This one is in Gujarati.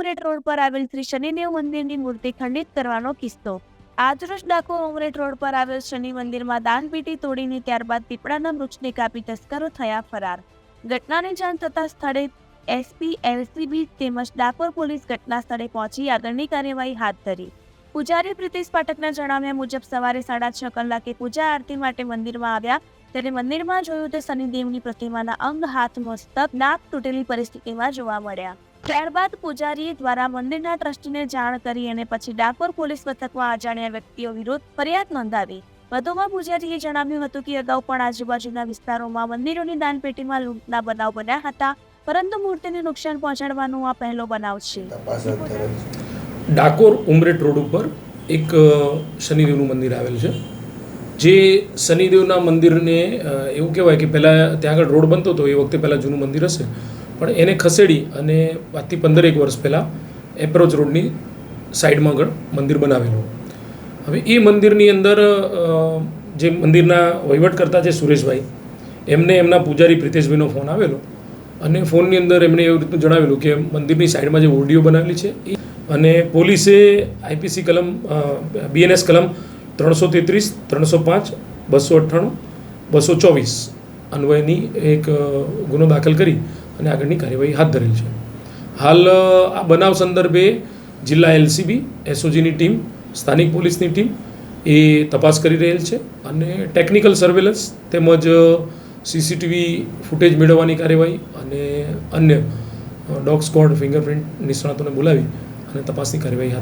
ઉમરેઠ રોડ પર આવેલ શ્રી શનિદેવ મંદિરની મૂર્તિ ખંડિત કરવાનો કિસ્સો। આજરોજ ડાકોર ઉમરેઠ રોડ પર આવેલ શનિ મંદિરમાં દાનપેટી તોડીને ત્યારબાદ પીપળાના વૃક્ષને કાપી તસ્કરો થયા ફરાર। ઘટનાની જાણ થતાં સ્થળે એસપી, એલસીબી તેમજ ડાકોર પોલીસ ઘટના સ્થળે પહોંચી આગળની કાર્યવાહી હાથ ધરી। પૂજારી પ્રીતિશ પાઠકના જણાવ્યા મુજબ સવારે 6:30 કલાકે પૂજા આરતી માટે મંદિરમાં આવ્યા ત્યારે મંદિરમાં જોયું તો શનિદેવની પ્રતિમાના અંગ, હાથ, મસ્તક, નાક તૂટેલી પરિસ્થિતિમાં જોવા મળ્યા। ત્યારબાદ પૂજારી દ્વારા મંદિરના ટ્રસ્ટીને જાણ કરી અને પછી ડાકોર પોલીસ મથકમાં અજાણ્યા વ્યક્તિઓ વિરુદ્ધ ફરિયાદ નોંધાવી। વધુમાં પૂજારીએ જણાવ્યું હતું કે અગાઉ પણ આજુબાજુના વિસ્તારોમાં મંદિરોની દાનપેટીમાં લૂંટના બનાવ બન્યા હતા, પરંતુ મૂર્તિને નુકસાન પહોંચાડવાનો આ પહેલો બનાવ છે। ડાકોર ઉમરેઠ રોડ ઉપર એક શનિદેવનું મંદિર આવેલ છે, જે શનિદેવના મંદિરને એવું કહેવાય કે પહેલાં ત્યાં આગળ રોડ બનતો હતો, એ વખતે પહેલાં જૂનું મંદિર હશે, પણ એને ખસેડી અને આજથી 15 વર્ષ પહેલાં એપ્રોચ રોડની સાઈડમાં આગળ મંદિર બનાવેલું। હવે એ મંદિરની અંદર જે મંદિરના વહીવટકર્તા છે સુરેશભાઈ, એમને એમના પૂજારી પ્રિતેશભાઈનો ફોન આવેલો અને ફોનની અંદર એમણે એવું રીતનું જણાવેલું કે મંદિરની સાઈડમાં જે ઓરડીઓ બનાવેલી છે એ અને પોલીસે આઈપીસી કલમ બીએનએસ કલમ 333, 305, 298, 224 અન્વયની એક ગુનો દાખલ કરી અને આગળની કાર્યવાહી હાથ ધરેલ છે। હાલ આ બનાવ સંદર્ભે જિલ્લા એલસીબી, એસઓજીની ટીમ, સ્થાનિક પોલીસની ટીમ એ તપાસ કરી રહેલ છે અને ટેકનિકલ સર્વેલન્સ તેમજ સીસીટીવી ફૂટેજ મેળવવાની કાર્યવાહી અને અન્ય ડોગ સ્ક્વોડ, ફિંગરપ્રિન્ટ નિષ્ણાતોને બોલાવી અને તપાસની કાર્યવાહી